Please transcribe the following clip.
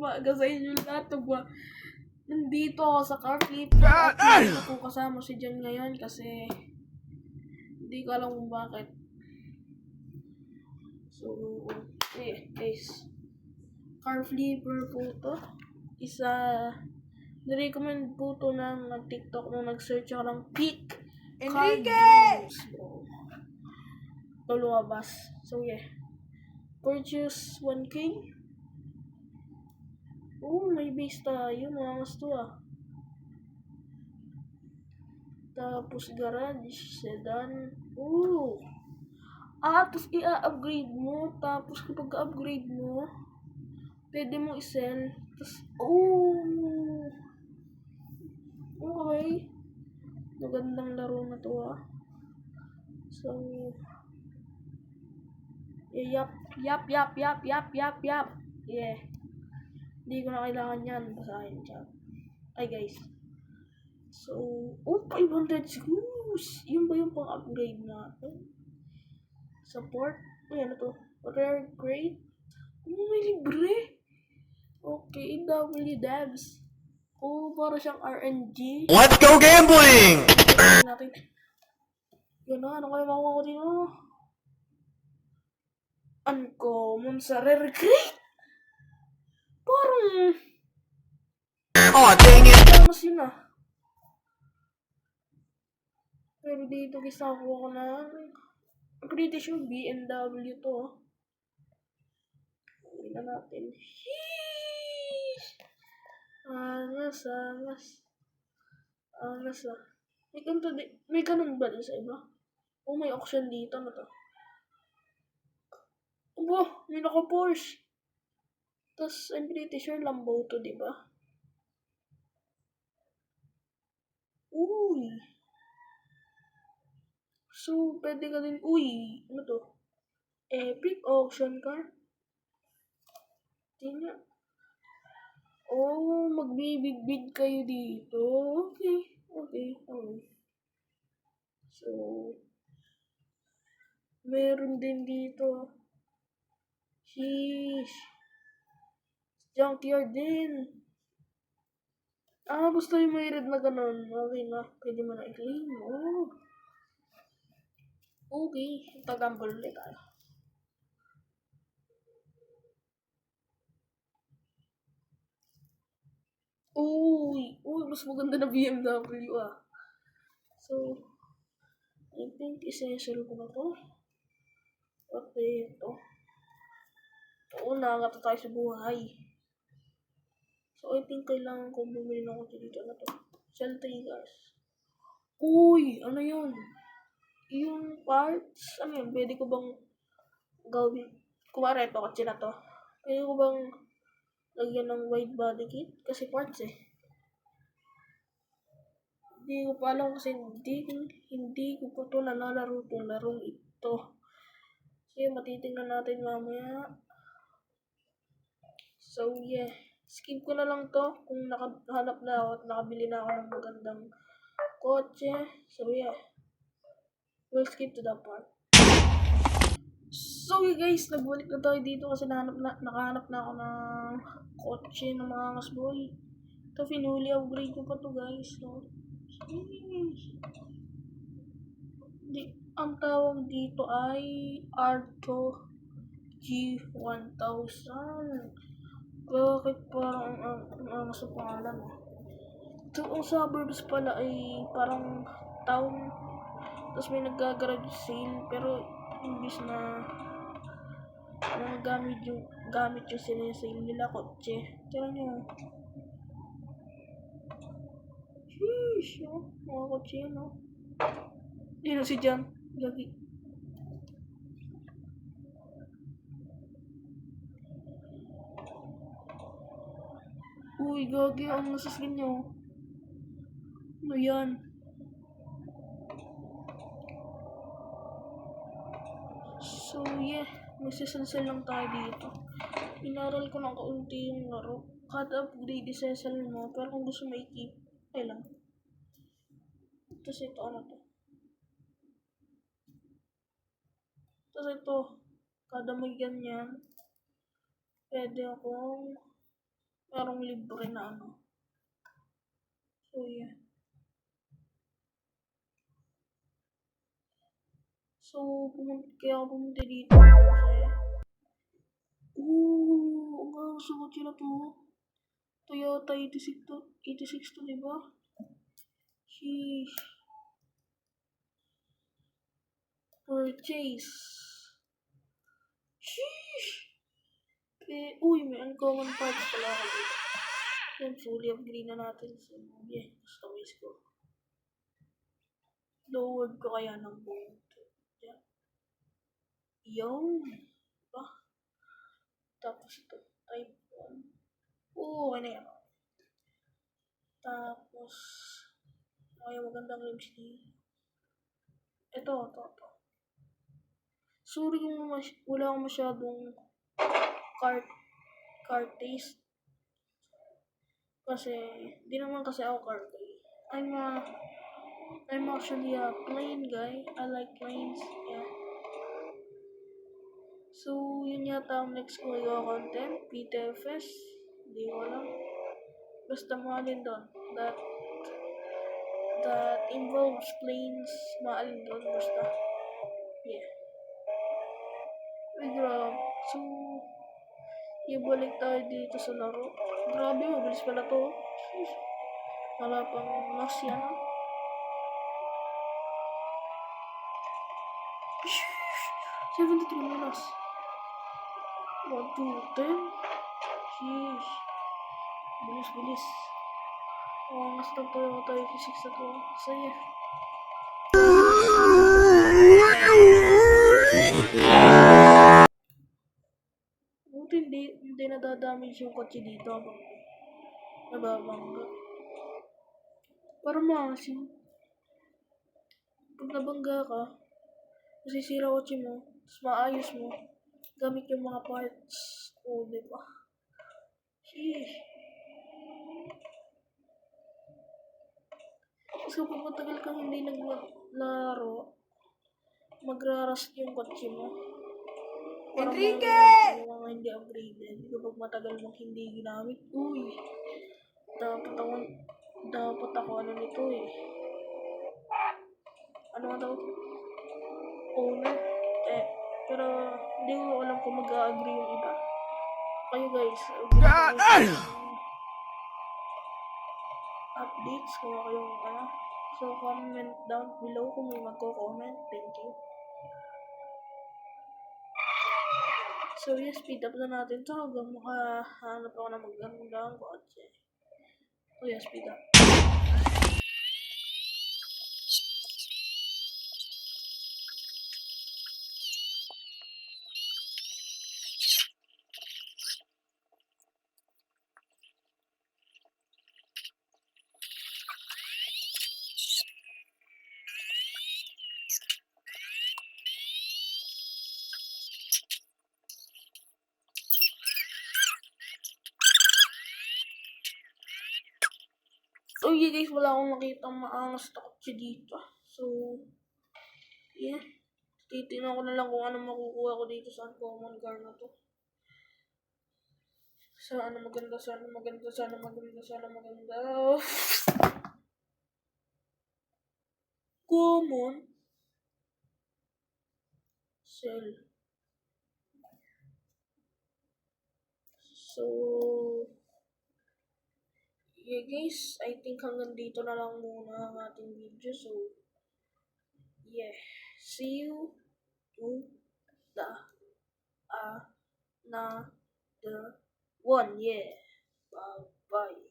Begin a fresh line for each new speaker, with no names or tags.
umaga sa inyo lahat. Nandito ako sa car flip. At hindi ko kasama si Jan ngayon kasi hindi ko alam kung bakit. So, guys. Car flipper po to. Nirecommend po to ng TikTok nung nag-search ako ng peak card games. Ito lumabas. So, purchase 1K. Oh, may base tayo. Mangas to ah. Tapos garage, sedan. Oh. Tapos i-upgrade mo. Tapos kapag upgrade mo, pwede mo i-sell. Tapos, okay. Magandang laro na to ah. So, yap. Yeah. Hindi ko na kailangan yan. Basahin siya. Ay guys. So, 500 screws. Yun ba yung pang-upgrade natin? Support. Ano to? Rare grade. May libre. Okay, W devs. Para siyang RNG.
Let's go gambling!
Natin. Yun na, ano kayo makuha ko dito? Uncommon sa rare grade. Parang...
dang it!
Mas yun ah. Pero dito guys, nakuha ko ng... pretty sure BMW to. Hindi na natin. Sheesh! Angas ah. May ganun ba din sa iba? May auction dito na to. May naka-Porsche. Tapos, I'm pretty sure Lambo to, diba? Uy! So, pwede ka din, ano to? Epic auction car? Tingnan. Magbibig-bid kayo dito. Okay. So, meron din dito. Sheesh. Junkyard din. Basta yung may red na ganun. Okay na. Pwede mo na i-claim. Okay. Tagamble ulit tayo. Mas maganda na BMW ah. So, I think essential ko na to. Okay, ito. Nakakata tayo sa buhay. So, I think kailangan ko bumili ng kotse dito na to. Cell triggers. Ano yun? Yung parts, ano yun? Pwede ko bang gawin? Kumara ito, kotse na to. Pwede ko bang lagyan ng wide body kit? Kasi parts eh. Hindi ko pa alam kasi hindi ko pa ito nalalaro itong larong ito. So, matitingnan natin mamaya. So, skip ko na lang to kung nakahanap na ako at nakabili na ako ng magandang kotse. So, we'll skip to that part. So, guys, nagbalik na tayo dito kasi nakahanap na ako ng kotse ng mga ngasboy. Ito, finuli upgrade ko pa to guys. So, ang tawag dito ay Arto G1000. Bakit parang ang sa pangalan? So, ang suburbs pala ay parang town. Tapos may nag-garage sale. Pero, imbis na gamit yung sinesale nila kotse. Tira nyo. Sheesh, mga kotse yan, Dino si Jan. Gagi. Gagi, ang nasaskin nyo. Ano yan? So, magsisansel lang tayo dito. Inaral ko ng kaunti yung laro. Kada upgrade, isasal mo. Pero kung gusto mo i-keep, okay lang. Tapos ito, ano to? Tapos ito, kada may ganyan, pwede akong Parang libre na ano. So, yeah. So, kaya ako pumunta dito kasi, ang gusto ko sila to. Toyota 86 to, 86 to, diba? Sheesh. Purchase. Sheesh. Okay. Uy, may uncommon parts pala ako dito. Yan, fully upgrade na natin. So, yeah, customize ko. Lowered ko kaya ng buong. Yeah. Yung. Diba? Tapos ito. Type 1. Okay na yan. Tapos, okay, magandang rims ni. Ito. Sorry kung wala akong masyadong car taste. Kasi, di naman kasi ako car guy. I'm actually a plane guy. I like planes. Yeah. So, yun yata ang next ko yung content. PTFS. Hindi ko alam. Basta maalin doon. That involves planes. Maalin doon. Basta. Yeah. Uy, grabe. So, ibalik tayo dito sa laro. Grabe, mabilis pala to. Wala pang mas yan. 73 minus. 1, 2, 10. Sheesh. Bilis. Mas na tayo 86 na to. So, yeah. Buti hindi nadadamage yung kotse dito habang nababangga. Para maasim. Pag nabangga ka, masisira kotse mo, tapos maayos mo, gamit yung mga parts. O, diba? Sheesh. Tapos kapag matagal kang hindi naglaro, magra-rust yung kotse mo. Enrique! Yung mga hindi upgraded. Kapag matagal mong hindi ginamit, uy, dapat ako ano nito eh. Ano nga daw? Owner. Pero hindi ko alam kung mag-agree yung iba. Kayo guys, updates kung kayong ano. So comment down below kung may magko-comment. Thank you. So yes, speed up na natin to hanggang makahanap ako ng magandang kotse. So yes, speed up. So yeah guys, wala akong nakita maangas na kotse dito. So, yeah. Titignan ko na lang kung ano makukuha ko dito sa uncommon car na to. Sana maganda. Common. Sell. So, yeah guys, I think hanggang dito na lang muna ang ating video. So, yeah. See you to the one. Yeah. Bye.